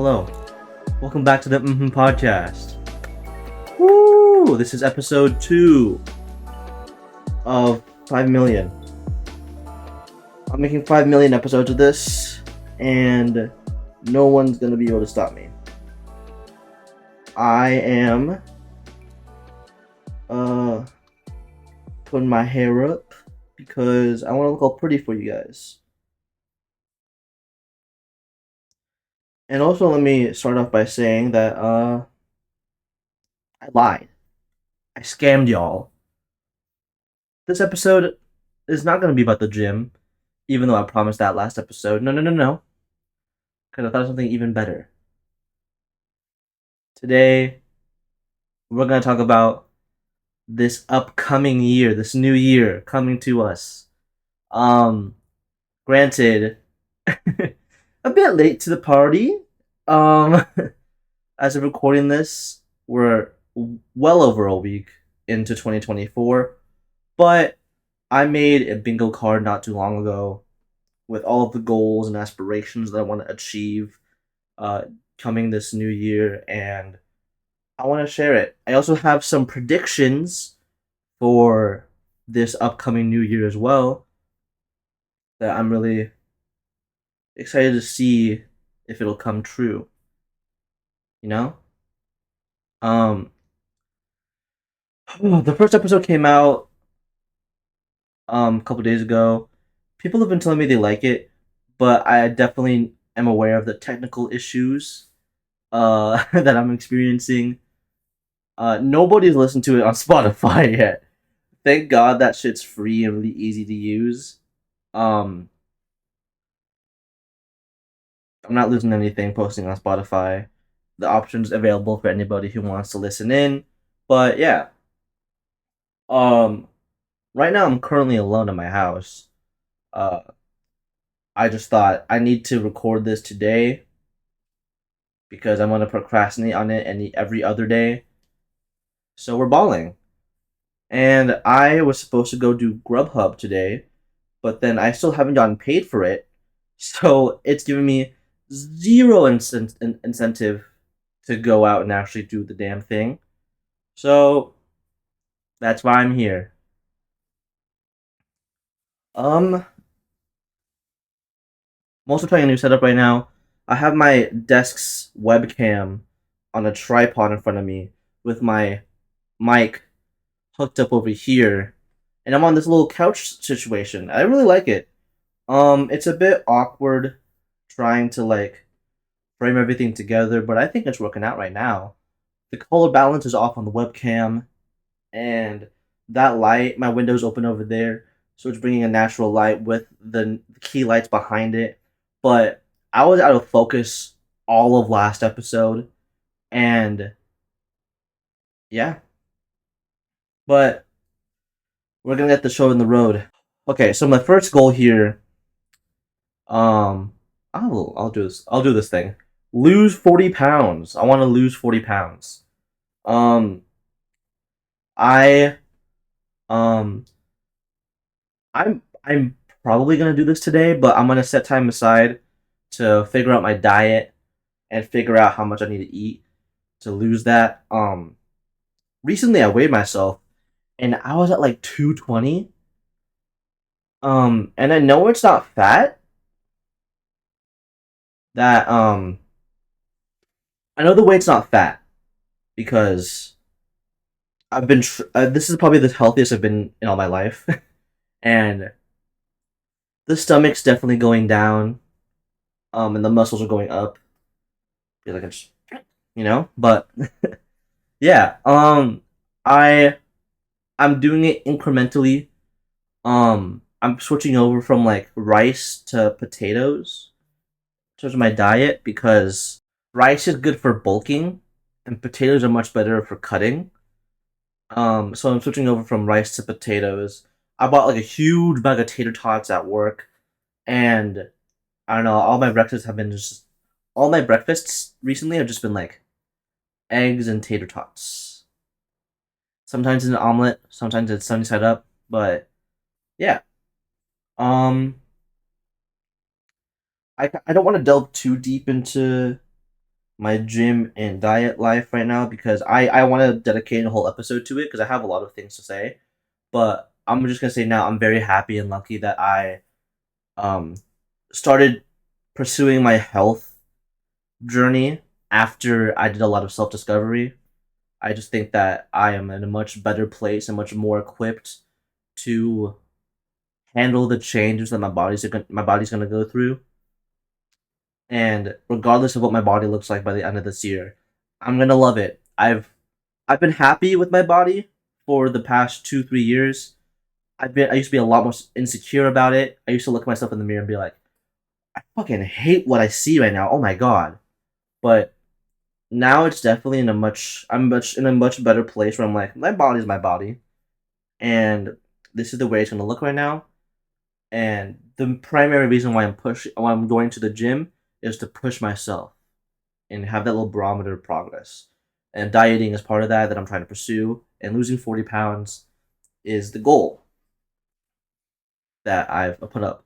Hello. Welcome back to the MhmPodcast. Woo! This is episode 2 of 5 million. I'm making 5 million episodes of this, and no one's gonna be able to stop me. I am putting my hair up because I want to look all pretty for you guys. And also, let me start off by saying that I lied. I scammed y'all. This episode is not going to be about the gym, even though I promised that last episode. No. Because I thought of something even better. Today, we're going to talk about this upcoming year, this new year coming to us. Granted, a bit late to the party. As of recording this, we're well over a week into 2024, but I made a bingo card not too long ago with all of the goals and aspirations that I want to achieve coming this new year, and I want to share it. I also have some predictions for this upcoming new year as well that I'm really excited to see if it'll come true. You know? The first episode came out a couple days ago. People have been telling me they like it, but I definitely am aware of the technical issues that I'm experiencing. Nobody's listened to it on Spotify yet. Thank God that shit's free and really easy to use. I'm not losing anything posting on Spotify. The option's available for anybody who wants to listen in. But yeah. Right now I'm currently alone in my house. Uh I just thought I need to record this today because I'm gonna procrastinate on it every other day. So we're balling. And I was supposed to go do Grubhub today, but then I still haven't gotten paid for it. So it's giving me zero incentive to go out and actually do the damn thing. So that's why I'm here. I'm also trying a new setup right now. I have my desk's webcam on a tripod in front of me with my mic hooked up over here, and I'm on this little couch situation. I really like it. It's a bit awkward trying to like frame everything together, but I think it's working out right now. The color balance is off on the webcam, and that light, my window's open over there, so it's bringing a natural light with the key lights behind it. But I was out of focus all of last episode, and yeah. But we're gonna get the show in the road. Okay, so my first goal here, um, I'll do this. I'll do this thing. Lose 40 pounds. I want to lose 40 pounds. Um, I um, I'm probably gonna do this today, but I'm gonna set time aside to figure out my diet and figure out how much I need to eat to lose that. Recently I weighed myself and I was at like 220. And I know it's not fat. That I know the weight's not fat because this is probably the healthiest I've been in all my life, and the stomach's definitely going down. And the muscles are going up. Feel like but yeah. I I'm doing it incrementally. I'm switching over from like rice to potatoes in terms of my diet because rice is good for bulking and potatoes are much better for cutting. So I'm switching over from rice to potatoes. I bought like a huge bag of tater tots at work, and I don't know. All my breakfasts recently have just been like eggs and tater tots. Sometimes it's an omelet, sometimes it's sunny side up, but yeah. Um, I don't want to delve too deep into my gym and diet life right now because I want to dedicate a whole episode to it because I have a lot of things to say. But I'm just gonna say now I'm very happy and lucky that I um started pursuing my health journey after I did a lot of self discovery. I just think that I am in a much better place and much more equipped to handle the changes that my body's gonna go through. And regardless of what my body looks like by the end of this year, I'm gonna love it. I've been happy with my body for the past 2 3 years. I used to be a lot more insecure about it. I used to look at myself in the mirror and be like, I fucking hate what I see right now. Oh my god. But now it's definitely in a much better place where I'm like, my body's my body. And this is the way it's gonna look right now. And the primary reason why I'm going to the gym is to push myself and have that little barometer of progress. And dieting is part of that I'm trying to pursue. And losing 40 pounds is the goal that I've put up.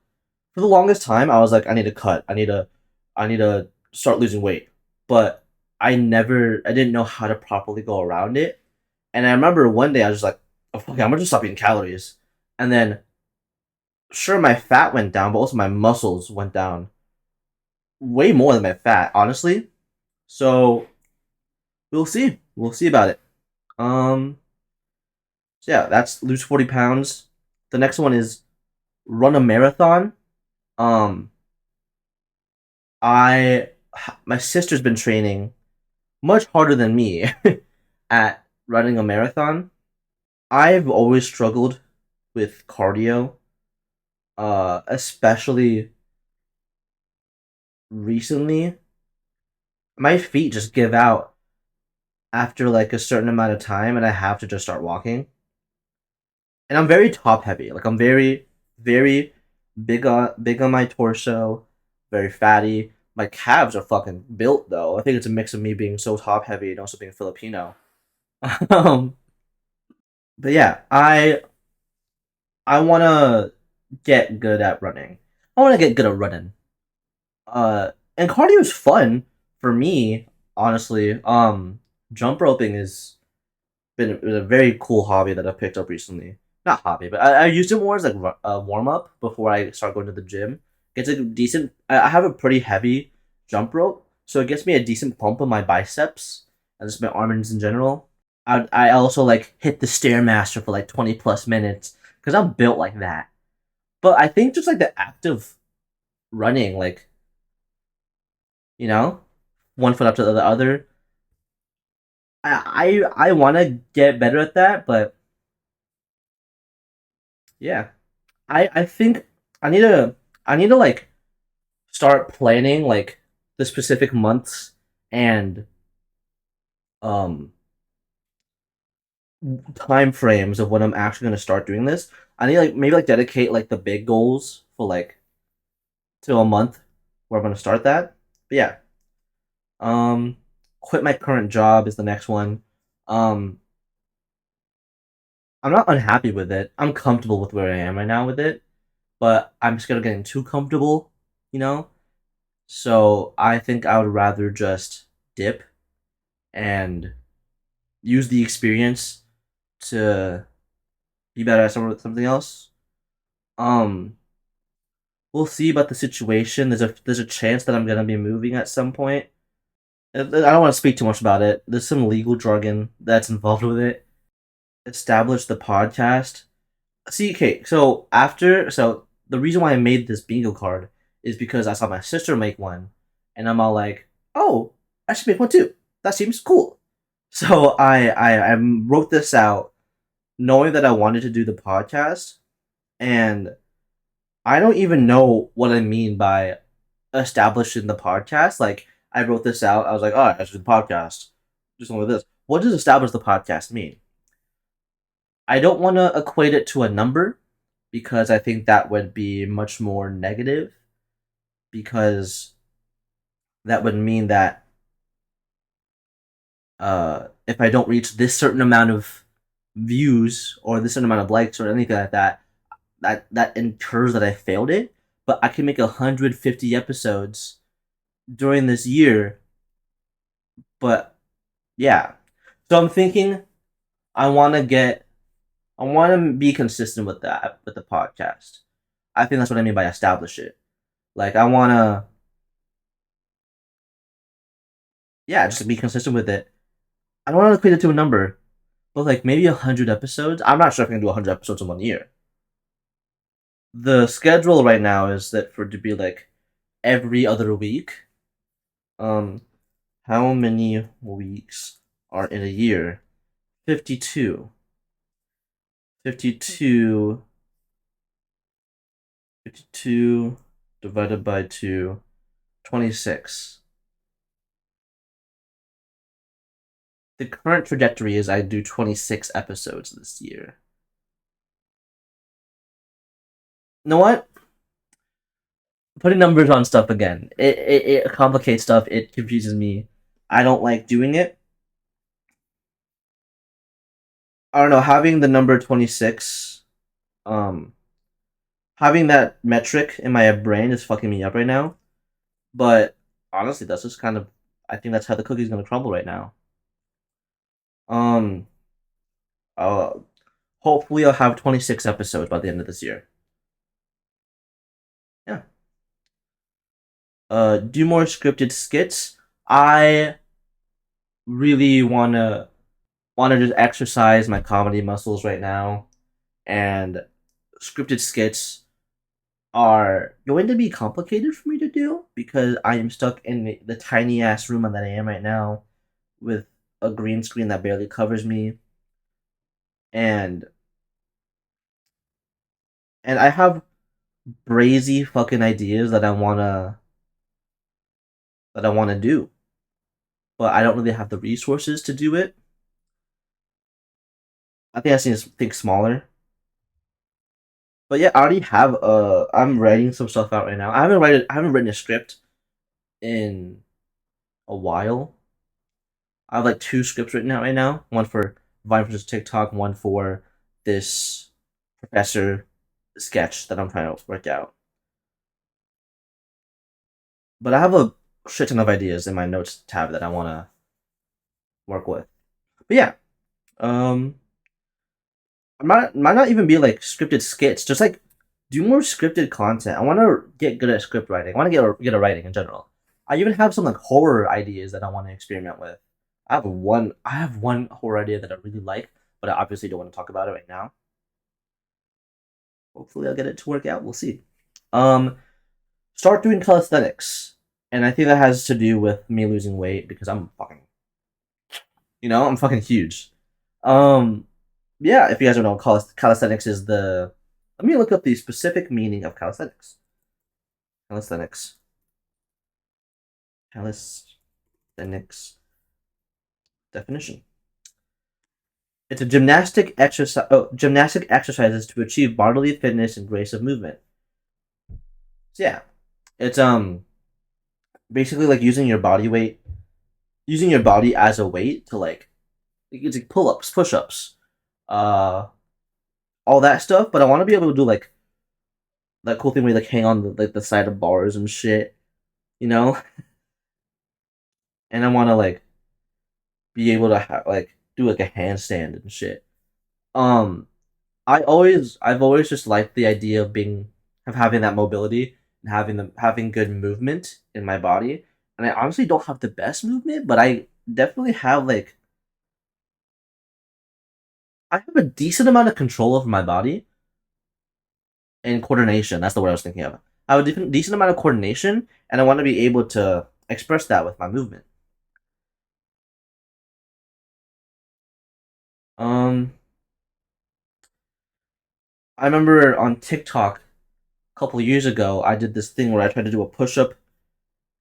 For the longest time, I was like, I need to cut. I need to start losing weight. But I didn't know how to properly go around it. And I remember one day I was just like, oh, fuck it, I'm gonna just stop eating calories. And then, sure, my fat went down, but also my muscles went down way more than my fat, honestly. So we'll see. We'll see about it. Um, so yeah, that's lose 40 pounds. The next one is run a marathon. Um, I my sister's been training much harder than me at running a marathon. I've always struggled with cardio, especially recently. My feet just give out after like a certain amount of time, and I have to just start walking. And I'm very top heavy. Like I'm very big on my torso, very fatty. My calves are fucking built though. I think it's a mix of me being so top heavy and also being Filipino. um, but yeah, I want to get good at running. I want to get good at running. And cardio is fun for me, honestly. Jump roping has been a very cool hobby that I picked up recently. Not hobby, but I used it more as like a warm up before I start going to the gym. Gets a decent. I have a pretty heavy jump rope, so it gets me a decent pump on my biceps and just my arms in general. I also like hit the stairmaster for like 20 plus minutes because I'm built like that. But I think just like the act of running, like you know, one foot up to the other. I want to get better at that, but yeah, I think I need to I need to like start planning like the specific months and um time frames of when I'm actually gonna start doing this. I need like maybe like dedicate like the big goals for like to a month where I'm gonna start that. But yeah, um, quit my current job is the next one. Um, I'm not unhappy with it. I'm comfortable with where I am right now with it, but I'm scared of getting too comfortable, you know? So I think I would rather just dip and use the experience to be better at something else. Um, we'll see about the situation. There's a chance that I'm gonna be moving at some point. I don't want to speak too much about it. There's some legal jargon that's involved with it. Establish the podcast. See, okay, so the reason why I made this bingo card is because I saw my sister make one, and I'm all like, oh, I should make one too. That seems cool. So I wrote this out knowing that I wanted to do the podcast, and I don't even know what I mean by establishing the podcast. Like I wrote this out. I was like, oh, I should do the podcast. Just one with this. What does establish the podcast mean? I don't want to equate it to a number because I think that would be much more negative because that would mean that if I don't reach this certain amount of views or this certain amount of likes or anything like that, that incurs that I failed it. But I can make 150 episodes during this year But yeah, so I'm thinking I want to get I want to be consistent with that with the podcast. I think that's what I mean by establish it. Like I want to, yeah, just be consistent with it. I don't want to equate it to a number, but like maybe 100 episodes. I'm not sure if I can do 100 episodes in 1 year. The schedule right now is that for it to be like every other week. Um, how many weeks are in a year? 52. 52. 52 divided by 2. 26. The current trajectory is I do 26 episodes this year. You know what? Putting numbers on stuff again. It complicates stuff. It confuses me. I don't like doing it. I don't know, having the number 26, um, having that metric in my brain is fucking me up right now. But honestly, that's just kind of, I think that's how the cookie's gonna crumble right now. Um, uh, hopefully I'll have 26 episodes by the end of this year. Yeah. Do more scripted skits. I really wanna just exercise my comedy muscles right now, and scripted skits are going to be complicated for me to do because I am stuck in the tiny ass room that I am right now with a green screen that barely covers me, and I have brazy fucking ideas that I wanna do, but I don't really have the resources to do it. I think I need to think smaller. But yeah, I already have I'm writing some stuff out right now. I haven't written a script in a while. I have like two scripts written out right now. One for Vine versus TikTok, one for this professor sketch that I'm trying to work out. But I have a shit ton of ideas in my notes tab that I wanna work with. But yeah, um might not even be like scripted skits, just like do more scripted content. I wanna get good at script writing. I wanna get a writing in general. I even have some like horror ideas that I want to experiment with. I have one horror idea that I really like, but I obviously don't want to talk about it right now. Hopefully I'll get it to work out. We'll see. Um Start doing calisthenics. And I think that has to do with me losing weight because I'm fucking, I'm fucking huge. Um yeah, if you guys don't know, calisthenics is the. Let me look up the specific meaning of calisthenics. Calisthenics. Calisthenics definition. It's a gymnastic exercises to achieve bodily fitness and grace of movement. So yeah, it's basically like using your body as a weight to like it's like pull ups, push ups, uh, all that stuff. But I want to be able to do like that cool thing where you like hang on the side of bars and shit, you know. And I want to like be able to like do like a handstand and shit. Um, I've always just liked the idea of having that mobility and having good movement in my body. And I honestly don't have the best movement, but I definitely have like I have a decent amount of control over my body and coordination. That's the word I was thinking of. I have a decent amount of coordination, and I want to be able to express that with my movement. Um, I remember on TikTok a couple of years ago, I did this thing where I tried to do a push up,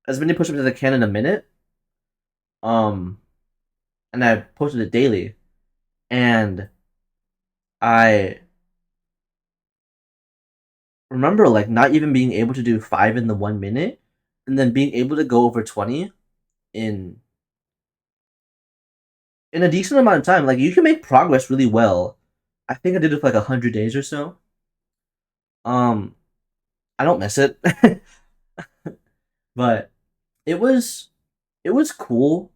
as many push ups as I can in a minute. Um, and I posted it daily, and I remember like not even being able to do 5 in the 1 minute, and then being able to go over 20 in a decent amount of time. Like you can make progress really well. I think I did it for like 100 days or so. Um, I don't miss it, but it was it was cool.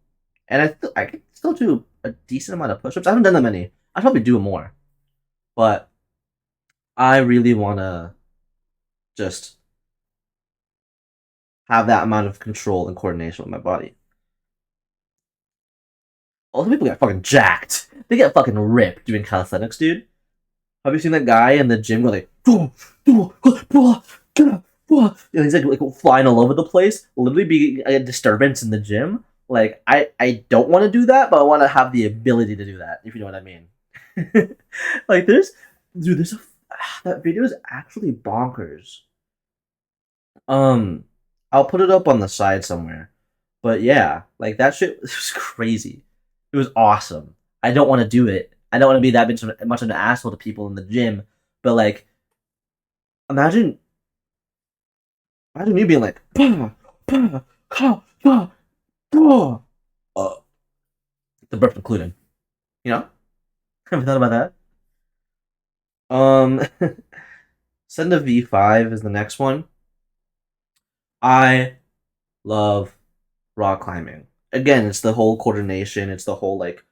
And I can still do a decent amount of push-ups. I haven't done that many. I probably do more, but I really want to just have that amount of control and coordination with my body. Also, people get fucking jacked. They get fucking ripped doing calisthenics, dude. Have you seen that guy in the gym go like, and he's like flying all over the place, literally being a disturbance in the gym. Like I don't want to do that, but I want to have the ability to do that. If you know what I mean. Like there's a that video is actually bonkers. Um, I'll put it up on the side somewhere. But yeah, like that shit was crazy. It was awesome. I don't want to do it. I don't want to be that much of an asshole to people in the gym. But like, imagine, imagine me being like, bah, bah, ka, bah, bah. Uh, the burp included. You know, haven't thought about that. Um, Send a V5 is the next one. I love rock climbing. Again, it's the whole coordination. It's the whole like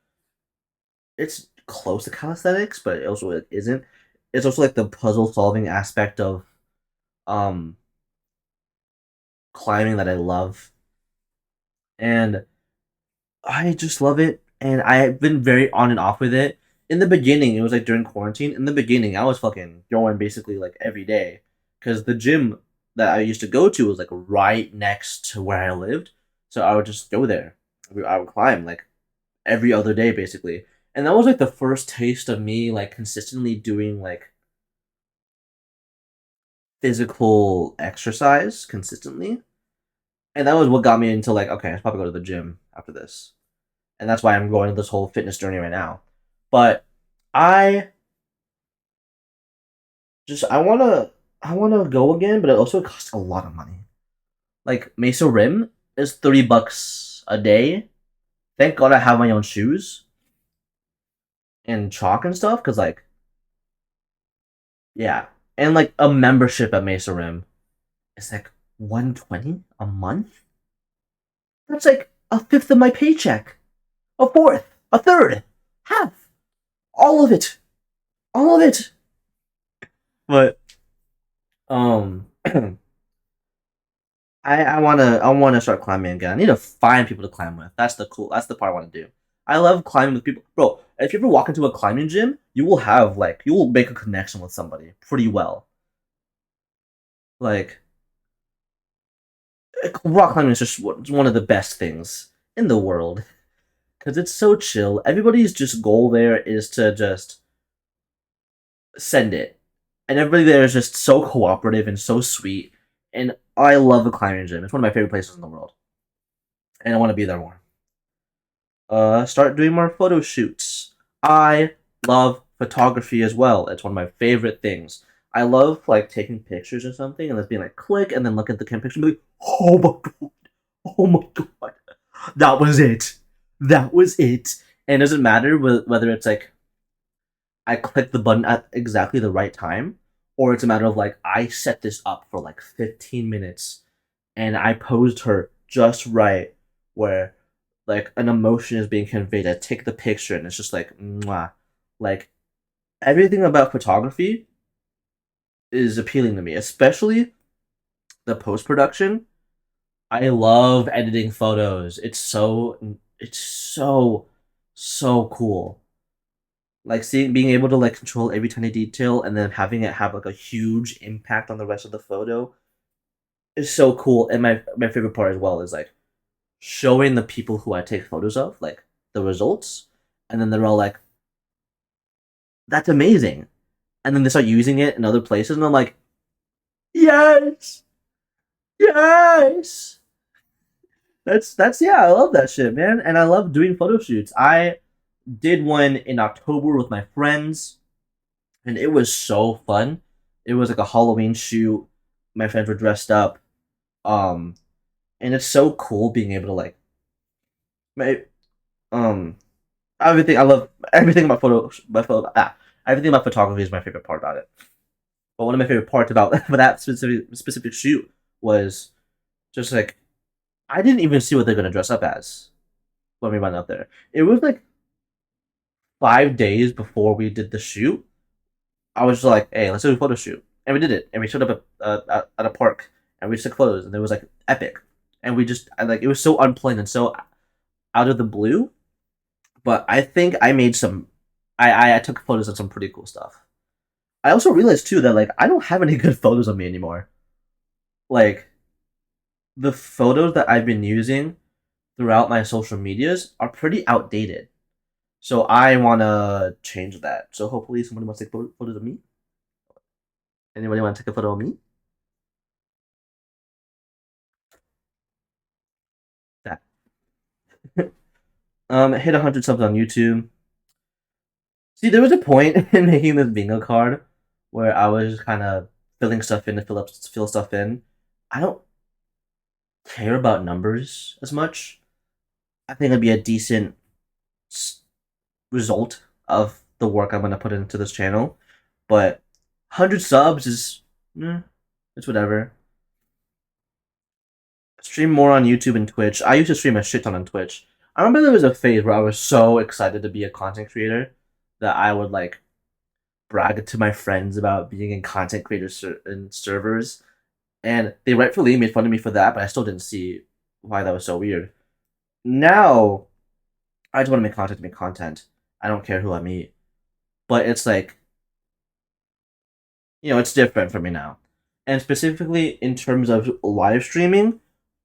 it's close to calisthenics, but it also like, isn't. It's also like the puzzle solving aspect of um climbing that I love, and I just love it. And I've been very on and off with it. In the beginning, it was like during quarantine. In the beginning, I was fucking going basically like every day because the gym that I used to go to was like right next to where I lived, so I would just go there. I would climb like every other day basically, and that was like the first taste of me like consistently doing like physical exercise consistently, and that was what got me into like okay, I should probably go to the gym after this, and that's why I'm going on this whole fitness journey right now. But I I wanna go again, but it also costs a lot of money. Like Mesa Rim is $30 a day. Thank God I have my own shoes and chalk and stuff, cause like yeah, and like a membership at Mesa Rim is like 120 a month. That's like a fifth of my paycheck, a fourth, a third, half, all of it, all of it. But um, I wanna start climbing again. I need to find people to climb with. That's the part I want to do. I love climbing with people, bro. If you ever walk into a climbing gym, you will make a connection with somebody pretty well. Like rock climbing is just one of the best things in the world because it's so chill. Everybody's just goal there is to just send it, and everybody there is just so cooperative and so sweet. And I love the climbing gym. It's one of my favorite places in the world, and I want to be there more. Start doing more photo shoots. I love photography as well. It's one of my favorite things. I love like taking pictures or something and just being like click and then look at the camera picture and be like, oh my god, oh my god, that was it, that was it. And it doesn't matter whether it's like I click the button at exactly the right time, or it's a matter of like I set this up for like 15 minutes and I posed her just right where like an emotion is being conveyed. I take the picture and it's just like mwah. Like everything about photography is appealing to me, especially the post production. I love editing photos. It's so cool. Like seeing being able to like control every tiny detail and then having it have like a huge impact on the rest of the photo is so cool. And my favorite part as well is like showing the people who I take photos of like the results, and then they're all like, "That's amazing," and then they start using it in other places, and I'm like, "Yes, yes." That's yeah, I love that shit, man, and I love doing photo shoots. I did one in October with my friends, and it was so fun. It was like a Halloween shoot. My friends were dressed up, um, and it's so cool being able to like, my, um, everything. I love everything about everything about photography is my favorite part about it. But one of my favorite parts about that specific shoot was just like I didn't even see what they're gonna dress up as. when we went up there. It was like 5 days before we did the shoot. I was just like, "Hey, let's do a photo shoot," and we did it. And we showed up at a park, and we just took photos, and it was like epic. And we just like it was so unplanned and so out of the blue. But I think I made some. I took photos of some pretty cool stuff. I also realized too that like I don't have any good photos of me anymore. Like the photos that I've been using throughout my social medias are pretty outdated. So I want to change that. So hopefully somebody wants to take photos of me. Anybody want to take a photo of me? That. Hit 100 subs on YouTube. See, there was a point in making this bingo card where I was just kind of filling stuff in to fill stuff in. I don't care about numbers as much. I think it'd be a decent result of the work I'm gonna put into this channel. But 100 subs is, it's whatever. Stream more on YouTube and Twitch. I used to stream a shit ton on Twitch. I remember there was a phase where I was so excited to be a content creator that I would like brag to my friends about being in content creators in servers, and they rightfully made fun of me for that. But I still didn't see why that was so weird. Now, I just want to make content to make content. I don't care who I meet, but it's like it's different for me now, and specifically in terms of live streaming,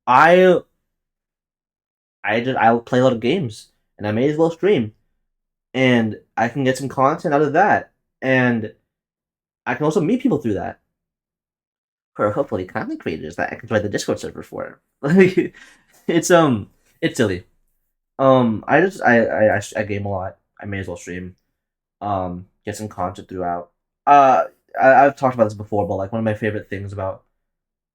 I I'll play a lot of games, and I may as well stream, and I can get some content out of that, and I can also meet people through that. For hopefully content creators that I can join the Discord server for. Like, it's it's silly. I just I game a lot. I may as well stream. Get some content throughout. I've talked about this before, but like one of my favorite things about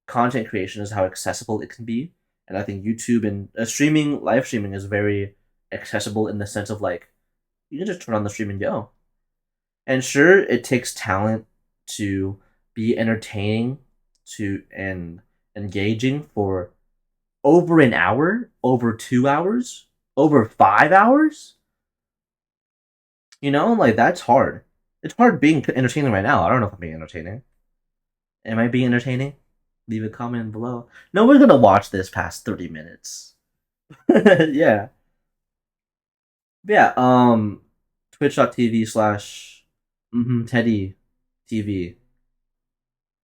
content creation is how accessible it can be, and I think YouTube and live streaming is very accessible in the sense of like you can just turn on the stream and go. And sure, it takes talent to be entertaining to and engaging for over an hour, over 2 hours, over 5 hours. Like that's hard. It's hard being entertaining right now. I don't know if I'm being entertaining. Am I being entertaining? Leave a comment below. No one's gonna watch this past 30 minutes. Yeah. Yeah. Twitch.tv/ Teddy TV.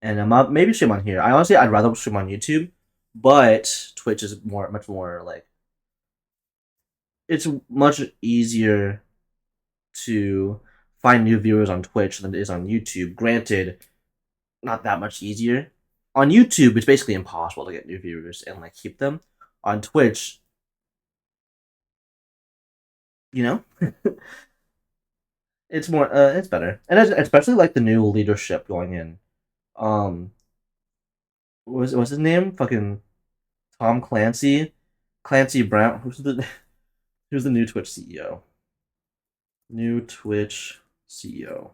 And maybe stream on here. I'd rather stream on YouTube, but Twitch is much more like it's much easier to find new viewers on Twitch than it is on YouTube. Granted, not that much easier. On YouTube, it's basically impossible to get new viewers and like keep them. On Twitch, you know, it's more it's better, and especially like the new leadership going in. Um, what's his name? Fucking Tom Clancy Brown. Who's the new Twitch CEO? New Twitch CEO.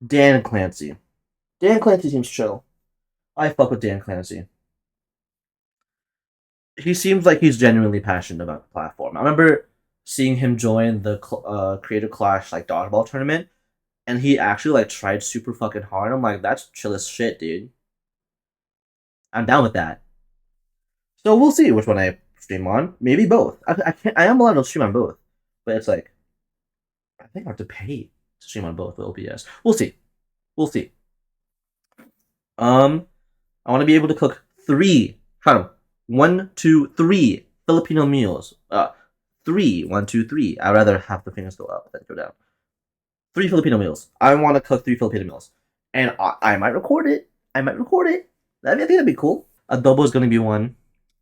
Dan Clancy. Dan Clancy seems chill. I fuck with Dan Clancy. He seems like he's genuinely passionate about the platform. I remember seeing him join the Creator Clash like dodgeball tournament, and he actually like tried super fucking hard. I'm like, that's chill as shit, dude. I'm down with that. So we'll see which one I stream on. Maybe both. I can't. I am allowed to stream on both, but it's like I think I have to pay to stream on both with OBS. We'll see. We'll see. I want to be able to cook three. Count 'em. 1, 2, 3 Filipino meals. Three. 1, 2, 3. I'd rather have the fingers go up than go down. 3 Filipino meals. I want to cook 3 Filipino meals, and I might record it. I might record it. I think that'd be cool. Adobo is gonna be one.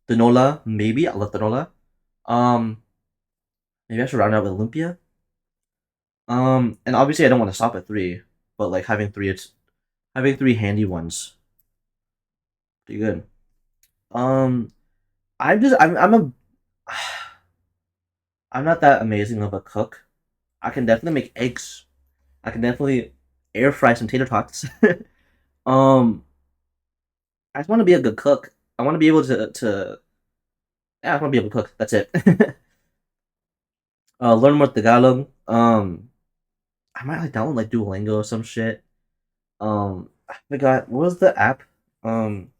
Tinola, maybe. I love tinola. Um, maybe I should round out with lumpia. And obviously I don't want to stop at three, but like having three handy ones. Pretty good. Um, I'm a I'm not that amazing of a cook. I can definitely make eggs. I can definitely air fry some tater tots. um, I just want to be a good cook. I want to be able to yeah, I want to be able to cook. That's it. Learn more Tagalog. I might like download like Duolingo or some shit. I forgot what was the app. Um,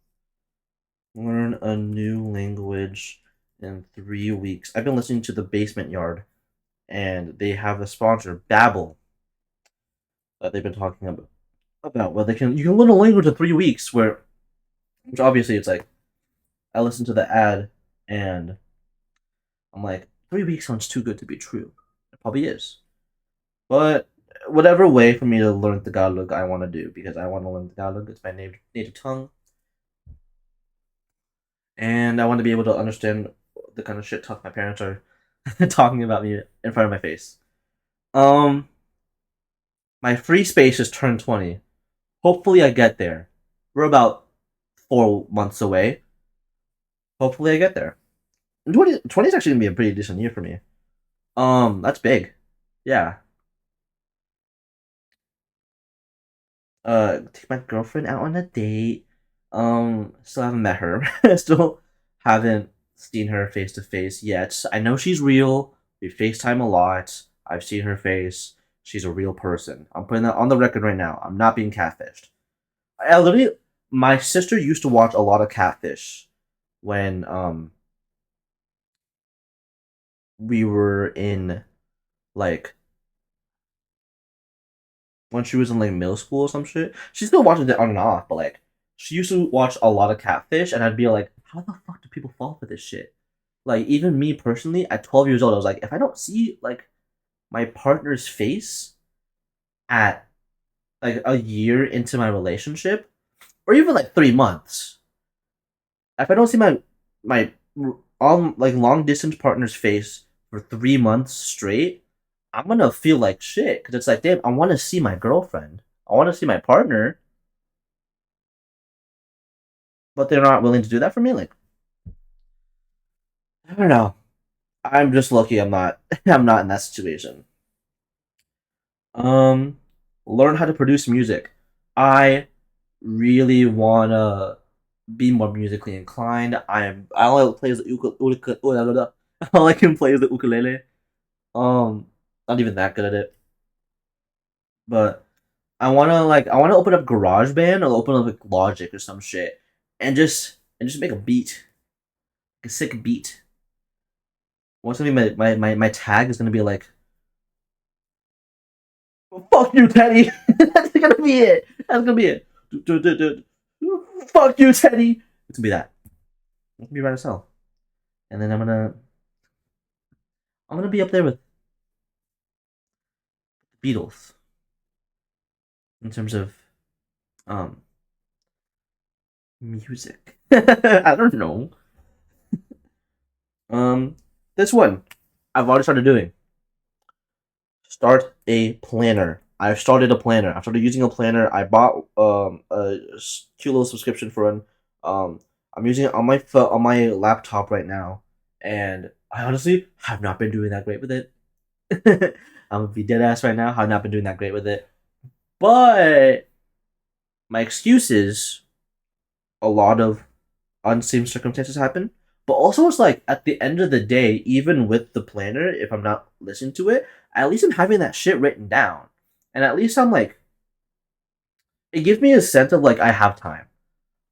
learn a new language in 3 weeks. I've been listening to the Basement Yard, and they have a sponsor, Babbel, that they've been talking about where they can you can learn a language in 3 weeks. Where which obviously it's like I listened to the ad and I'm like 3 weeks sounds too good to be true. It probably is, but whatever way for me to learn Tagalog I want to do because I want to learn Tagalog. It's my native tongue, and I want to be able to understand the kind of shit talk my parents are talking about me in front of my face. Um, my free space is turned 20. Hopefully, I get there. We're about 4 months away. Hopefully, I get there. 20 is actually gonna be a pretty decent year for me. That's big. Yeah. Take my girlfriend out on a date. Still haven't met her. Still haven't seen her face to face yet. I know she's real. We FaceTime a lot. I've seen her face. She's a real person. I'm putting that on the record right now. I'm not being catfished. I literally, my sister used to watch a lot of Catfish when we were in like when she was in like middle school or some shit. She still watches it on and off, but like she used to watch a lot of Catfish, and I'd be like, how the fuck do people fall for this shit? Like even me personally, at 12 years old, I was like, if I don't see like my partner's face at like a year into my relationship, or even like 3 months, if I don't see my like long distance partner's face for 3 months straight, I'm gonna feel like shit because it's like, damn, I want to see my girlfriend, I want to see my partner, but they're not willing to do that for me. Like, I don't know. I'm just lucky. I'm not. I'm not in that situation. Um, learn how to produce music. I really wanna be more musically inclined. I only play the ukulele. All I can play is the ukulele. Um, not even that good at it. But I wanna open up GarageBand or open up like Logic or some shit, and just make a beat, like a sick beat. What's gonna be my tag is gonna be like, fuck you, Teddy. That's gonna be it. That's gonna be it. Fuck you, Teddy. It's gonna be that. It's gonna be right as hell. And then I'm gonna be up there with the Beatles in terms of um music. I don't know. Um, this one I've already started doing. Start a planner. I've started a planner. I've started using a planner. I bought a cute little subscription for one. I'm using it on my on my laptop right now, and I honestly have not been doing that great with it. I'm gonna be dead ass right now. I've not been doing that great with it, but my excuse is a lot of unseen circumstances happen. But also, it's like at the end of the day, even with the planner, if I'm not listening to it, at least I'm having that shit written down, and at least I'm like, it gives me a sense of like I have time.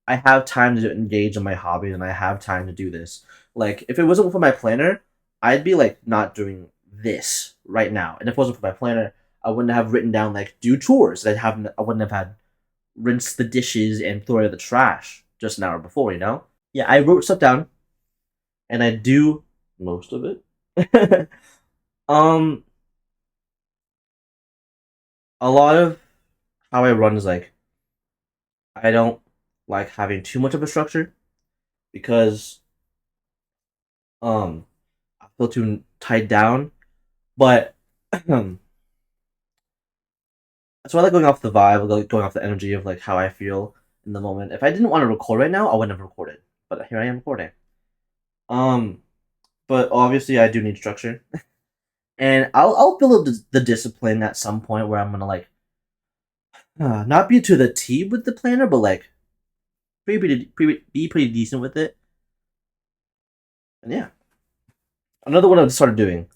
I have time to engage in my hobbies, and I have time to do this. Like if it wasn't for my planner, I'd be like not doing this right now. And if it wasn't for my planner, I wouldn't have written down like do chores. I wouldn't have had rinse the dishes and throw it in the trash just an hour before. You know? Yeah, I wrote stuff down, and I do most of it. um, a lot of how I run is like I don't like having too much of a structure because I feel too tied down. But that's why I like going off the vibe, like going off the energy of like how I feel in the moment. If I didn't want to record right now, I wouldn't have recorded. But here I am recording. Um, but obviously I do need structure, and I'll build up the discipline at some point where I'm gonna like not be to the T with the planner, but like be pretty decent with it. And yeah, another one I started doing.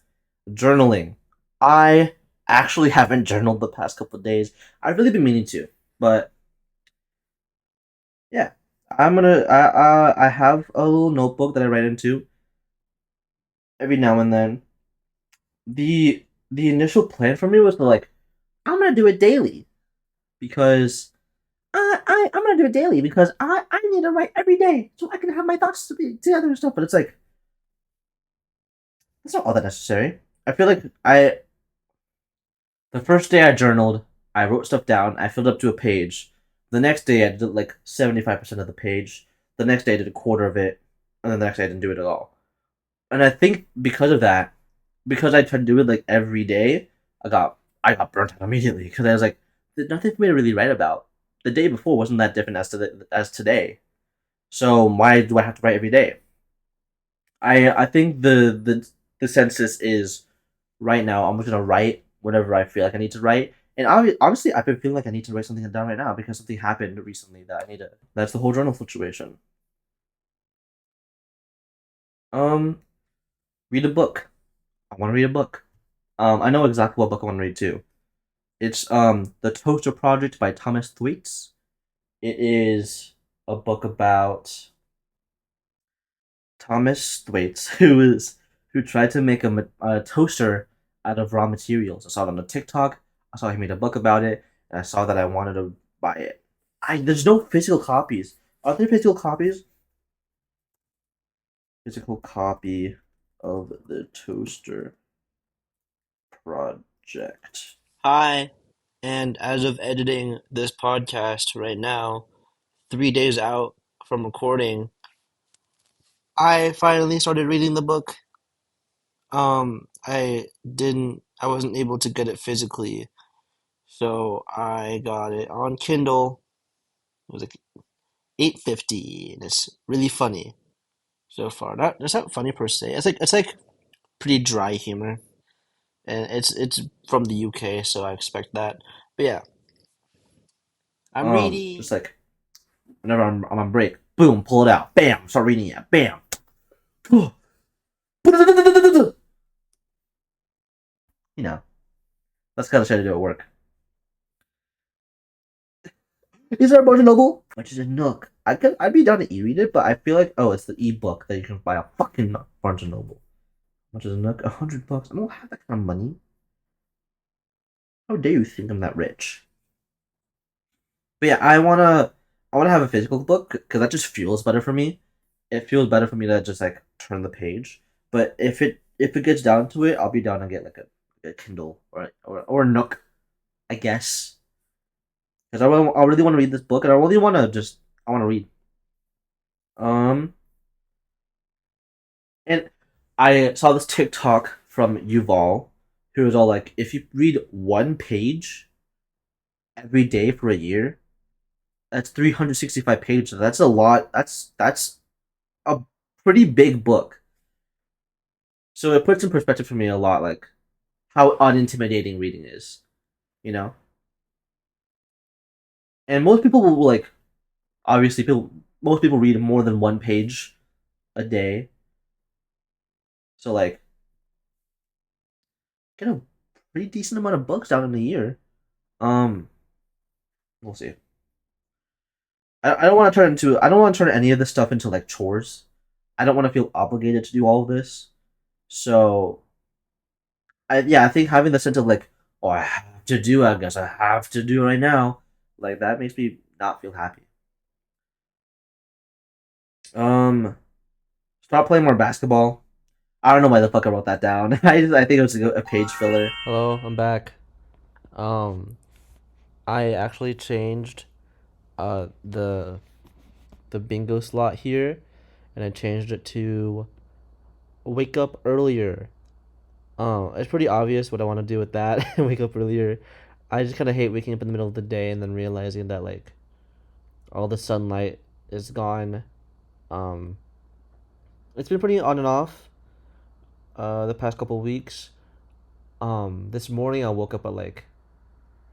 Journaling. I actually haven't journaled the past couple of days. I've really been meaning to, but yeah, I'm gonna. I have a little notebook that I write into every now and then. The initial plan for me was to like I'm gonna do it daily because I'm gonna do it daily because I need to write every day so I can have my thoughts to be together and stuff. But it's like it's not all that necessary. I feel like I the first day I journaled, I wrote stuff down. I filled up to a page. The next day I did like 75% of the page. The next day I did a quarter of it, and then the next day I didn't do it at all. And I think because of that, because I tried to do it like every day, I got burnt out immediately because I was like, there's nothing for me to really write about. The day before wasn't that different as today. So why do I have to write every day? I think the census is right now. I'm just gonna write whatever I feel like I need to write. And honestly, I've been feeling like I need to write something down right now because something happened recently that I need to. That's the whole journal situation. Um, read a book. I want to read a book. I know exactly what book I want to read too. It's The Toaster Project by Thomas Thwaites. It is a book about Thomas Thwaites, who tried to make a toaster out of raw materials. I saw it on the TikTok. I saw he made a book about it, and I saw that I wanted to buy it. I There's no physical copies. Are there physical copies? Physical copy of the Toaster Project. Hi, and as of editing this podcast right now, 3 days out from recording, I finally started reading the book. I wasn't able to get it physically, so I got it on Kindle. It was like 8.50, and it's really funny so far. Not It's not funny per se. It's like pretty dry humor, and it's from the UK, so I expect that. But yeah, I'm reading. Just like whenever I'm on break, boom, pull it out, bam, start reading it, bam. You know, that's kind of try to do at work. Is there a Barnes& and Noble? Which is a Nook. I'd be down to e-read it, but I feel like it's the e-book that you can buy a fucking Barnes& and Noble. Which is a Nook? $100. I don't have that kind of money. How dare you think I'm that rich? But yeah, I wanna have a physical book because that just feels better for me. It feels better for me to just like turn the page. But if it gets down to it, I'll be down to get like a Kindle or a Nook, I guess. Because I really want to read this book, and I want to read. Um, and I saw this TikTok from Yuval, who was all like, if you read one page every day for a year, that's 365 pages. That's a lot. That's a pretty big book. So it puts in perspective for me a lot, like how unintimidating reading is, you know. And most people will like obviously people most people read more than one page a day. So like get a pretty decent amount of books down in a year. Um, we'll see. I don't want to turn any of this stuff into like chores. I don't want to feel obligated to do all of this. So I think having the sense of like, oh, I have to do. I guess I have to do right now. Like that makes me not feel happy. Um, Stop playing more basketball. I don't know why the fuck I wrote that down. I think it was a page filler. Hello, I'm back. Um, I actually changed the bingo slot here, and I changed it to wake up earlier. It's pretty obvious what I want to do with that. Wake up earlier. I just kind of hate waking up in the middle of the day and then realizing that like all the sunlight is gone. Um, it's been pretty on and off. The past couple weeks. This morning I woke up at like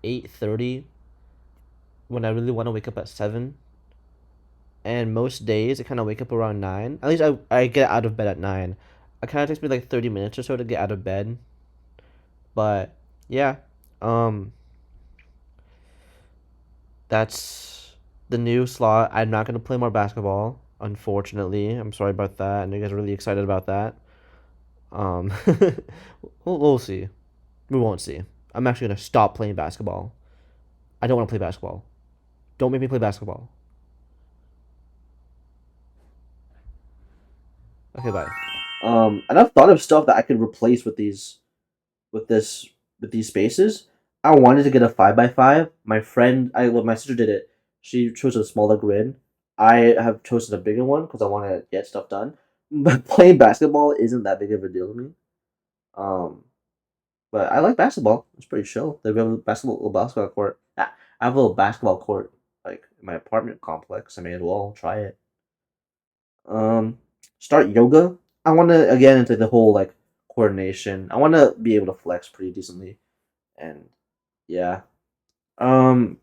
8:30 when I really want to wake up at 7. And most days I kind of wake up around 9. At least I get out of bed at 9. It kind of takes me like 30 minutes or so to get out of bed. But yeah, um, that's the new slot. I'm not gonna play more basketball, unfortunately. I'm sorry about that. I know you guys are really excited about that. Um, we'll see. We won't see. I'm actually gonna stop playing basketball. I don't want to play basketball. Don't make me play basketball. Okay, bye. And I've thought of stuff that I could replace with this with these spaces. I wanted to get a 5x5. My sister did it. She chose a smaller grid. I have chosen a bigger one because I want to get stuff done. But playing basketball isn't that big of a deal to me. Um, but I like basketball. It's pretty chill. They have a basketball court. I have a little basketball court like in my apartment complex. I may as well try it. Um, Start yoga. I want to again into the whole like coordination. I want to be able to flex pretty decently, and yeah. Um,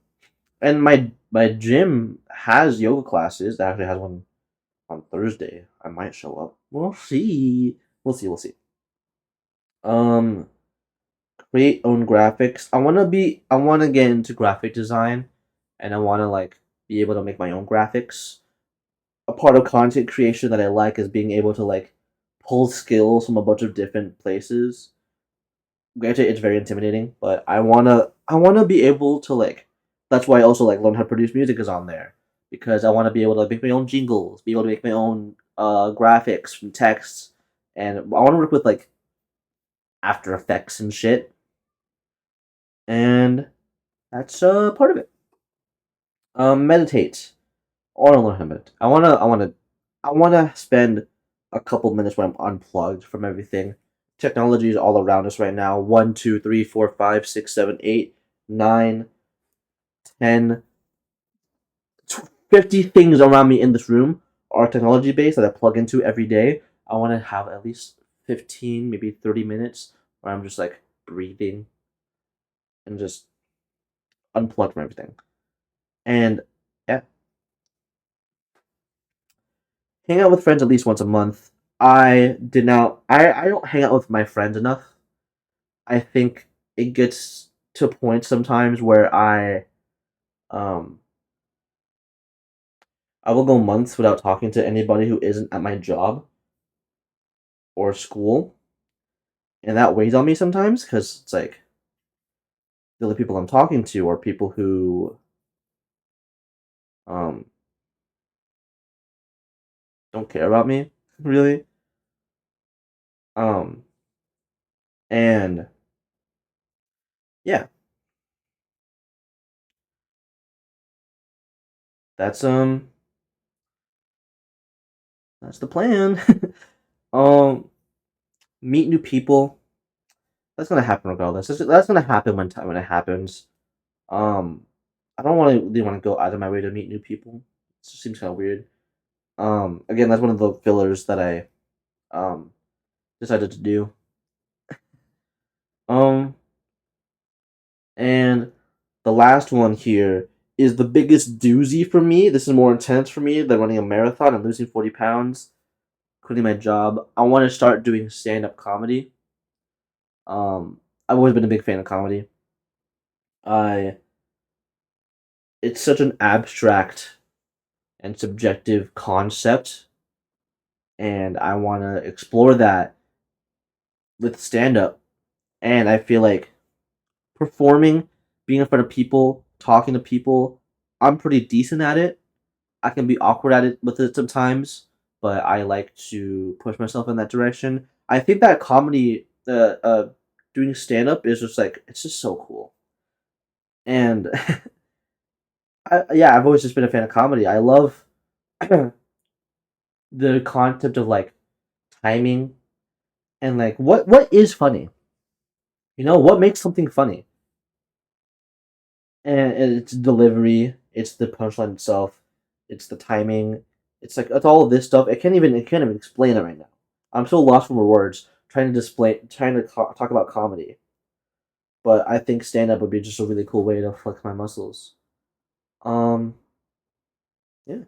and my gym has yoga classes. It actually has one on Thursday. I might show up. We'll see. We'll see. We'll see. Um, Create own graphics. I want to get into graphic design, and I want to like be able to make my own graphics. A part of content creation that I like is being able to like pull skills from a bunch of different places. Granted, it's very intimidating, but I wanna be able to like. That's why I also like learn how to produce music is on there because I want to be able to make my own jingles, be able to make my own graphics from texts, and I want to work with like After Effects and shit, and that's part of it. Meditate. I want to learn how to meditate. I wanna spend a couple minutes when I'm unplugged from everything. Technology is all around us right now. One, two, three, four, five, six, seven, eight, 9, 10, 50 things around me in this room are technology based that I plug into every day. I want to have at least 15, maybe 30 minutes where I'm just like breathing and just unplugged from everything. And yeah, hang out with friends at least once a month. I don't hang out with my friends enough. I think it gets to points sometimes where um I will go months without talking to anybody who isn't at my job or school, and that weighs on me sometimes because it's like the only people I'm talking to are people who um don't care about me really. Um and yeah, that's that's the plan. um Meet new people. That's gonna happen regardless. That's gonna happen when it happens. Um, I don't want to really want to go out of my way to meet new people. It just seems kind of weird. Again, that's one of the fillers that I um decided to do. Um, and the last one here is the biggest doozy for me. This is more intense for me than running a marathon and losing 40 pounds, quitting my job. I want to start doing stand up comedy. I've always been a big fan of comedy. I It's such an abstract and subjective concept, and I want to explore that with stand up. And I feel like performing, being in front of people, talking to people, I'm pretty decent at it. I can be awkward at it with it sometimes, but I like to push myself in that direction. I think that comedy, doing stand up is just like it's just so cool. And yeah, I've always just been a fan of comedy. I love the concept of like timing and like what is funny. What makes something funny? And it's delivery, it's the punchline itself, it's the timing, it's all of this stuff. It can't even explain it right now. I'm so lost for words trying to talk about comedy, but I think stand up would be just a really cool way to flex my muscles. Um, yeah.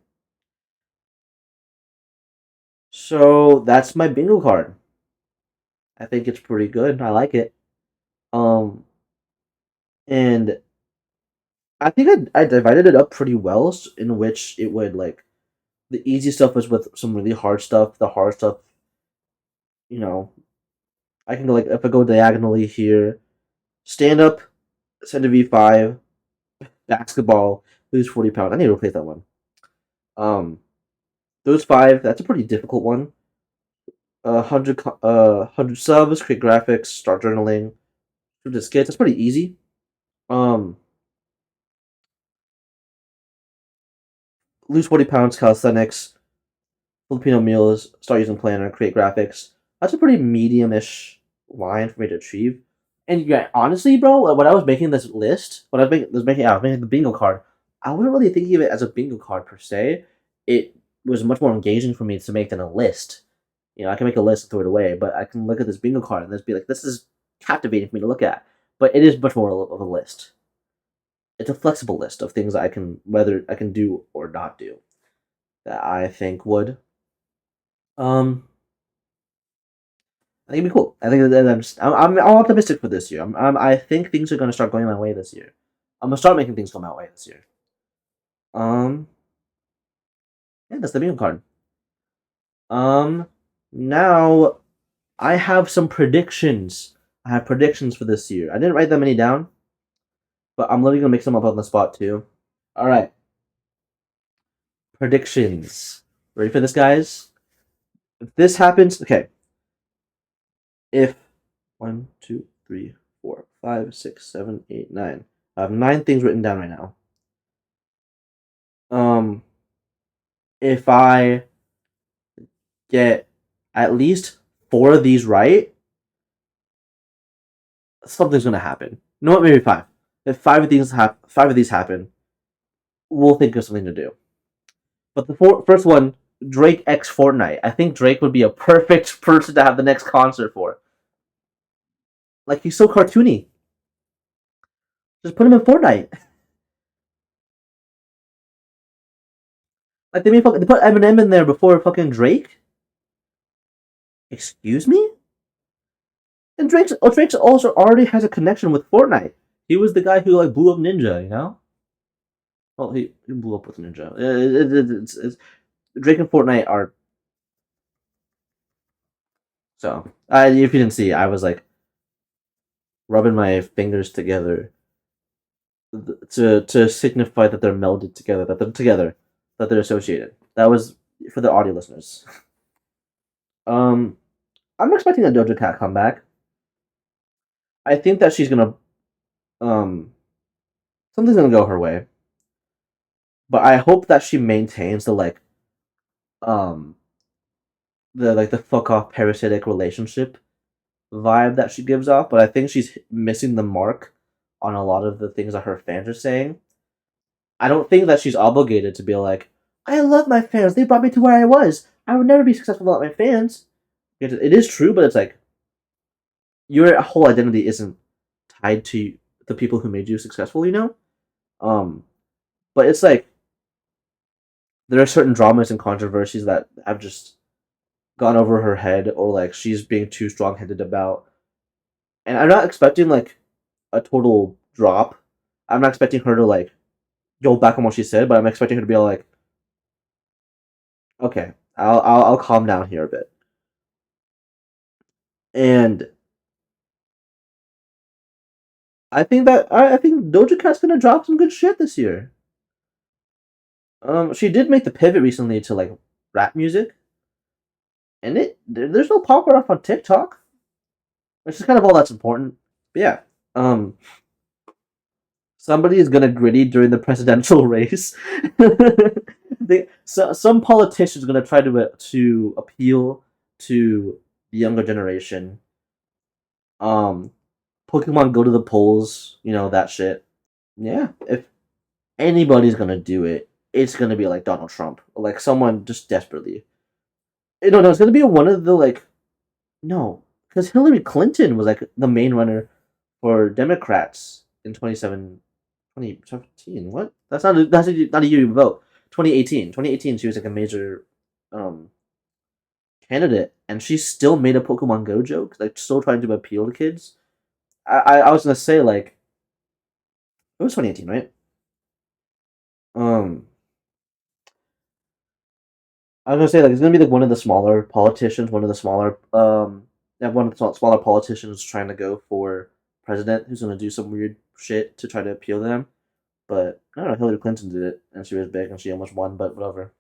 So that's my bingo card. I think it's pretty good. I like it. Um, and I think I divided it up pretty well, in which it would like the easy stuff was with some really hard stuff. The hard stuff, you know, I can go like if I go diagonally here, stand up, send a V5, basketball, lose 40 pounds. I need to replace that one. Um, those five, that's a pretty difficult one. 100 subs, create graphics, start journaling, do the skits. That's pretty easy. Um, lose 40 pounds, calisthenics, Filipino meals, start using planner, create graphics. That's a pretty medium-ish line for me to achieve. And yeah, honestly, bro, when I was making this list, when I was making the bingo card, I wasn't really thinking of it as a bingo card per se. It was much more engaging for me to make than a list. I can make a list and throw it away, but I can look at this bingo card and just be like, this is captivating for me to look at. But it is much more of a list. It's a flexible list of things I can whether I can do or not do that I think would I think it'd be cool. I think that I'm optimistic for this year. I think things are gonna start going my way this year. I'm gonna start making things go my way this year. Um, yeah, that's the bingo card. Um, now I have some predictions. I have predictions for this year. I didn't write that many down, but I'm literally gonna make some up on the spot too. All right, predictions. Ready for this, guys? If this happens, okay. If one, two, three, four, five, six, seven, eight, nine. I have 9 things written down right now. Um, if I get at least 4 of these right, something's gonna happen. No, what? Maybe 5. If 5 of these happen, we'll think of something to do. But the first one, Drake X Fortnite. I think Drake would be a perfect person to have the next concert for. Like he's so cartoony. Just put him in Fortnite. Like they put Eminem in there before fucking Drake. Excuse me? And Drake's also already has a connection with Fortnite. He was the guy who like blew up Ninja, you know? Well, he blew up with Ninja. Drake and Fortnite are so. If you didn't see, I was like rubbing my fingers together to signify that they're melded together, that they're together, that they're associated. That was for the audio listeners. Um, I'm expecting a Doja Cat comeback. I think that she's gonna um something's gonna go her way, but I hope that she maintains um the fuck off parasitic relationship vibe that she gives off, but I think she's missing the mark on a lot of the things that her fans are saying. I don't think that she's obligated to be like, I love my fans. They brought me to where I was. I would never be successful without my fans. It is true, but it's like your whole identity isn't tied to the people who made you successful. Um, but it's like there are certain dramas and controversies that have just gone over her head, or like she's being too strong headed about. And I'm not expecting like a total drop. I'm not expecting her to like go back on what she said, but I'm expecting her to be like, okay, I'll calm down here a bit. And I think Doja Cat's gonna drop some good shit this year. She did make the pivot recently to like rap music, and there's no pop off on TikTok, which is kind of all that's important. But yeah, um, somebody is gonna gritty during the presidential race. Some politicians gonna try to appeal to the younger generation. Um, Pokemon go to the polls, that shit. Yeah, if anybody's gonna do it, it's gonna be like Donald Trump, like someone just desperately. No, it's gonna be one of the like no, because Hillary Clinton was like the main runner for Democrats in 2017. What? That's not a year you vote. 2018. 2018, she was like a major um candidate, and she still made a Pokemon Go joke, like still trying to appeal to kids. I was gonna say like it was 2018, right? Um, I was gonna say like it's gonna be like one of the smaller politicians, one of the smaller yeah, one of the smaller politicians trying to go for president who's gonna do some weird shit to try to appeal to them. But I don't know, Hillary Clinton did it and she was big and she almost won, but whatever.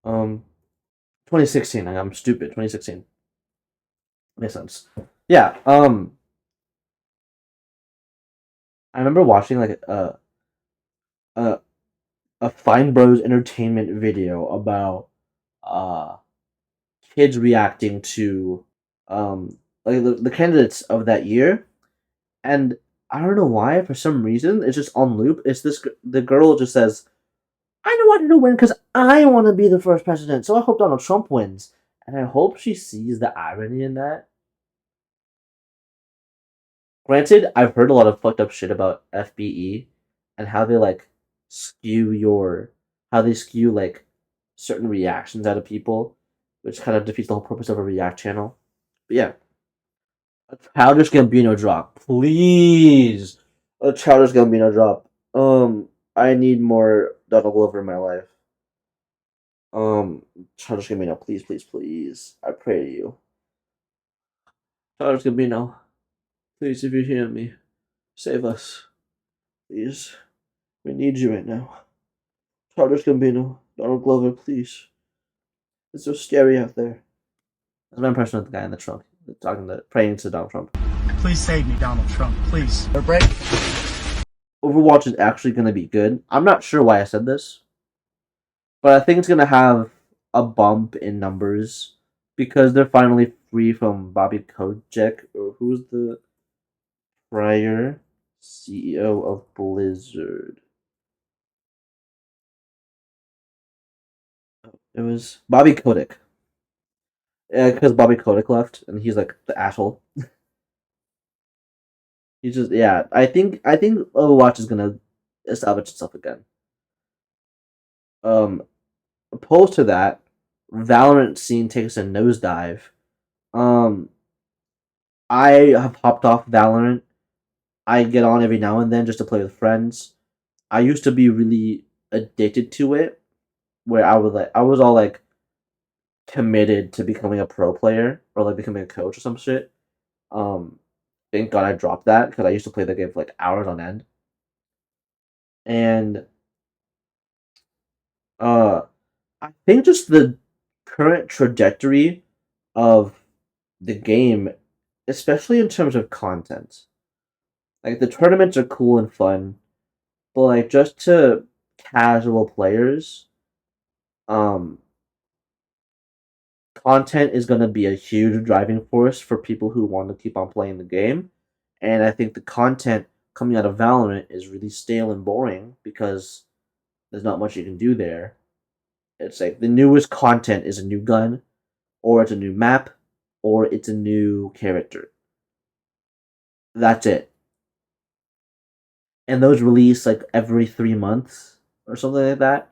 Um, 2016. I'm stupid. 2016 makes sense. Yeah. I remember watching like a a Fine Bros entertainment video about uh kids reacting to like the candidates of that year, and I don't know why for some reason it's just on loop. It's this the girl just says, "I don't want him to win because I want to be the first president, so I hope Donald Trump wins." And I hope she sees the irony in that. Granted, I've heard a lot of fucked up shit about FBE and how they like skew your how they skew like certain reactions out of people, which kind of defeats the whole purpose of a React channel. But yeah, a Childish Gambino drop, please. A Childish Gambino drop. I need more Donald Glover in my life. Um, Childish Gambino, please, please, please. I pray to you, Childish Gambino. Please, if you hear me, save us, please. We need you right now. Childish Gambino, Donald Glover, please. It's so scary out there. That's my impression of the guy in the trunk, praying to Donald Trump. Please save me, Donald Trump. Please. Break. Overwatch is actually going to be good. I'm not sure why I said this, but I think it's going to have a bump in numbers because they're finally free from Bobby Kotick, or who's the prior CEO of Blizzard. It was Bobby Kotick. Yeah, because Bobby Kotick left, and he's like the asshole. He's just yeah. I think Overwatch is gonna establish itself again. Um, Opposed to that, Valorant scene takes a nosedive. Um, I have hopped off Valorant. I get on every now and then just to play with friends. I used to be really addicted to it, where I was all like committed to becoming a pro player or like becoming a coach or some shit. Um, thank God I dropped that because I used to play the game for like hours on end. And uh, I think just the current trajectory of the game, especially in terms of content. Like the tournaments are cool and fun, but like just to casual players, um, content is going to be a huge driving force for people who want to keep on playing the game. And I think the content coming out of Valorant is really stale and boring because there's not much you can do there. It's like the newest content is a new gun, or it's a new map, or it's a new character. That's it. And those release like every 3 months or something like that.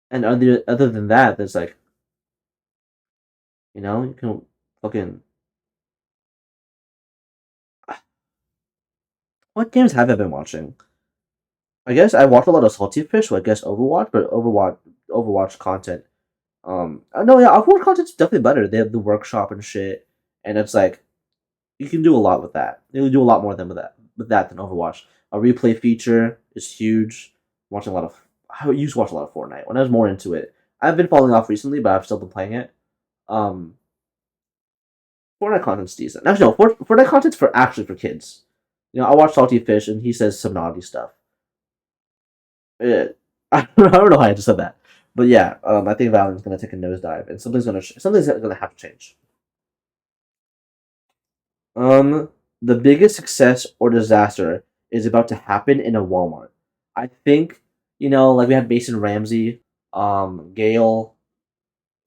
And other than that, there's like you can fucking what games have I been watching? I guess I watch a lot of Salty Fish, so I guess Overwatch, but Overwatch content. No, yeah, Overwatch content's definitely better. They have the workshop and shit, and it's like you can do a lot with that. You can do a lot more than with that than Overwatch. A replay feature is huge. Watching a lot of I used to watch a lot of Fortnite when I was more into it. I've been falling off recently, but I've still been playing it. Um, Fortnite content's decent. Actually, no, Fortnite content's for actually for kids. I watch Salty Fish and he says some naughty stuff. I don't know how I just said that, but yeah, I think Valorant's gonna take a nosedive, and something's gonna have to change. Um, the biggest success or disaster is about to happen in a Walmart. I think like we had Mason Ramsey, Gail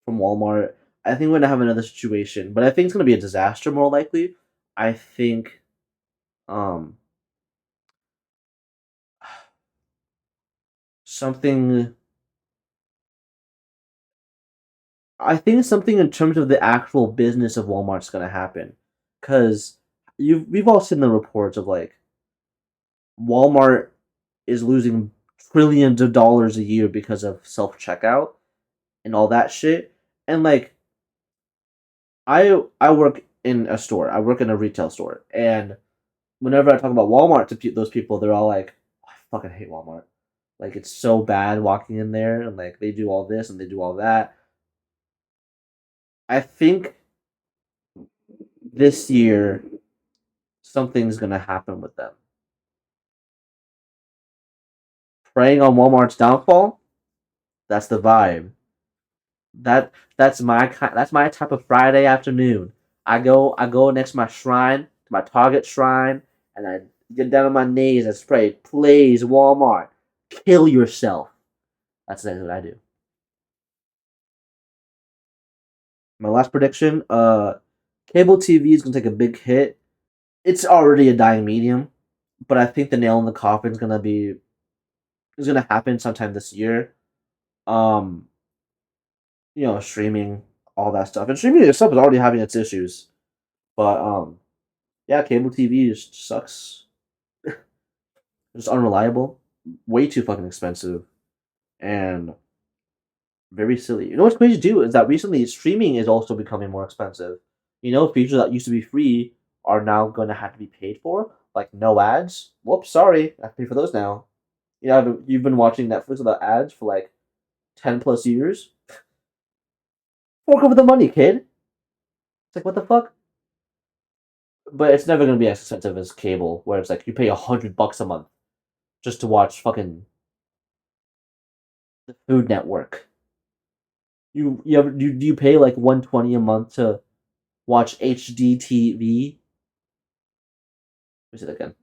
from Walmart. I think we're gonna have another situation, but I think it's gonna be a disaster more likely. I think um something I think something in terms of the actual business of Walmart's gonna happen, because we've all seen the reports of like Walmart is losing trillions of dollars a year because of self checkout and all that shit. And like I work in a store. I work in a retail store, and whenever I talk about Walmart to those people, they're all like, "I fucking hate Walmart. Like it's so bad walking in there, and like they do all this and they do all that." I think this year something's gonna happen with them. Preying on Walmart's downfall. That's the vibe. That's my type of Friday afternoon. I go next to my shrine, to my Target shrine, and I get down on my knees and pray, please Walmart, kill yourself. That's exactly what I do. My last prediction, cable TV is gonna take a big hit. It's already a dying medium, but I think the nail in the coffin is gonna happen sometime this year. Um, streaming, all that stuff, and streaming itself is already having its issues. But yeah, cable TV just sucks. It's unreliable, way too fucking expensive, and very silly. You know what's crazy too is that recently streaming is also becoming more expensive. Features that used to be free are now going to have to be paid for, like no ads. Whoops, sorry, I have to pay for those now. You've been watching Netflix without ads for like 10 plus years. Fork over the money, kid. It's like what the fuck. But it's never gonna be as expensive as cable, where it's like you pay $100 a month just to watch fucking the Food Network. Do you pay like 120 a month to watch HD TV? Let me say that again.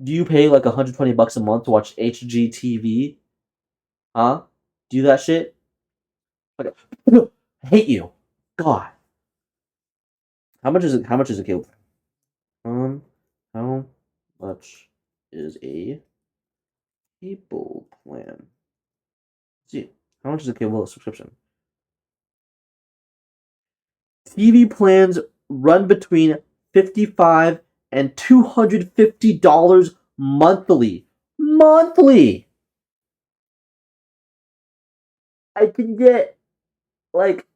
Do you pay like $120 a month to watch HGTV? Huh? Do you do that shit? Like, I hate you. God. How much is it? How much is a cable? How much is a cable plan? Let's see, how much is a cable subscription? TV plans run between 55 and $250 monthly. Monthly. I can get like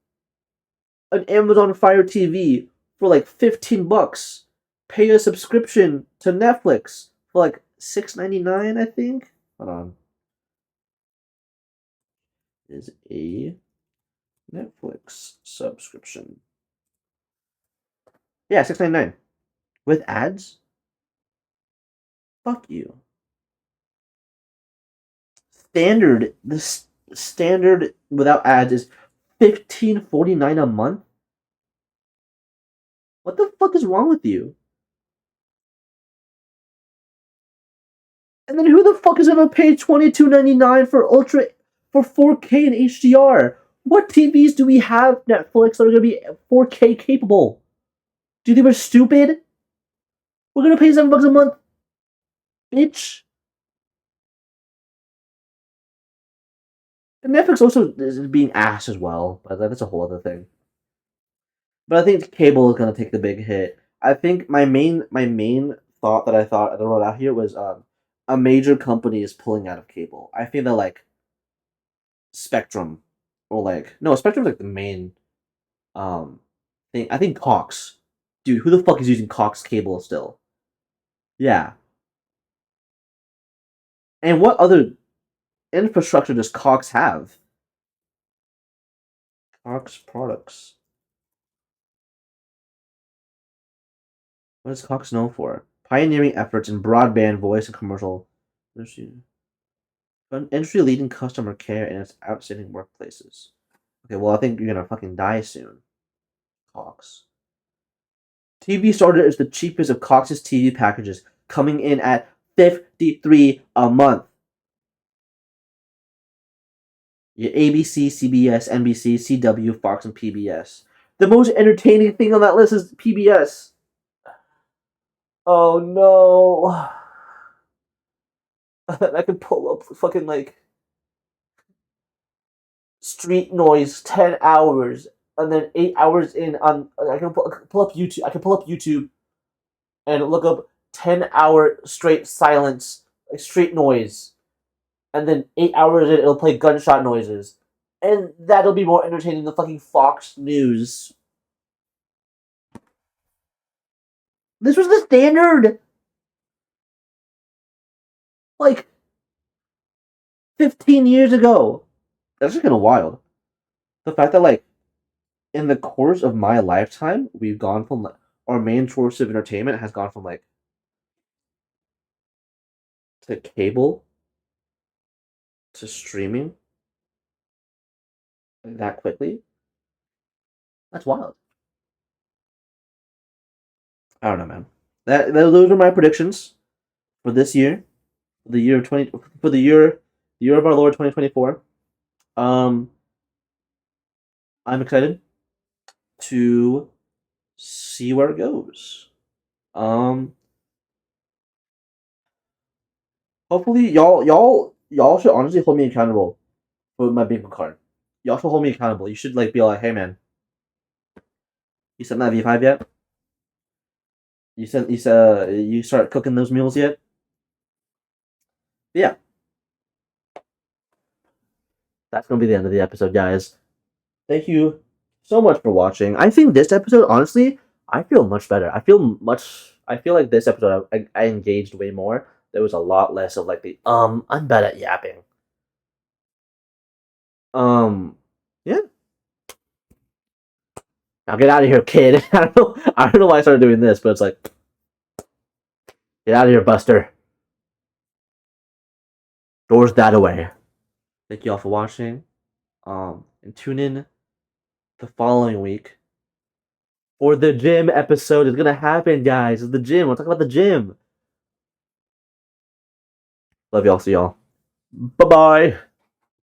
an Amazon Fire TV for like $15. Pay a subscription to Netflix for like $6.99, I think. Hold on. Is a Netflix subscription. Yeah, $6.99. With ads? Fuck you. The standard without ads is $15.49 a month. What the fuck is wrong with you? And then who the fuck is gonna pay $22.99 for 4K and HDR? What TVs do we have Netflix that are gonna be 4K capable? Do you think we're stupid? We're gonna pay $7 a month, bitch. And Netflix also is being ass as well, but that's a whole other thing. But I think cable is gonna take the big hit. I think my main thought that I wrote out here was a major company is pulling out of cable. I think that like Spectrum or like no Spectrum's like the main um thing. I think Cox, dude, who the fuck is using Cox cable still? Yeah, and what other infrastructure does Cox have? Cox products. What is Cox known for? Pioneering efforts in broadband, voice, and commercial. Industry leading customer care and its outstanding workplaces. Okay, well, I think you're gonna fucking die soon, Cox. TV Starter is the cheapest of Cox's TV packages, coming in at $53 a month. Your ABC, CBS, NBC, CW, Fox, and PBS. The most entertaining thing on that list is PBS. Oh no. I could pull up fucking like street noise 10 hours, and then 8 hours in on I can pull up YouTube. I can pull up YouTube and look up 10-hour straight silence, like street noise, and then 8 hours in it'll play gunshot noises, and that'll be more entertaining than fucking Fox News. This was the standard, like 15 years ago. That's just kind of wild. The fact that like in the course of my lifetime, we've gone from like our main source of entertainment has gone from like to cable to streaming like, that quickly. That's wild. I don't know, man. Those are my predictions for this year, the year of the year of our Lord 2024. I'm excited to see where it goes. Hopefully, y'all should honestly hold me accountable for my bingo card. Y'all should hold me accountable. You should like be like, hey man, you sent that V5 yet? You start cooking those meals yet? Yeah. That's gonna be the end of the episode, guys. Thank you so much for watching. I think this episode, honestly, I feel much better. I feel like this episode I engaged way more. There was a lot less of like the I'm bad at yapping. Yeah. Now get out of here, kid. I don't know why I started doing this, but it's like get out of here, Buster. Doors that away. Thank you all for watching. And tune in the following week for the gym episode. It's gonna happen, guys. It's the gym. We'll talk about the gym. Love y'all. See y'all. Bye bye.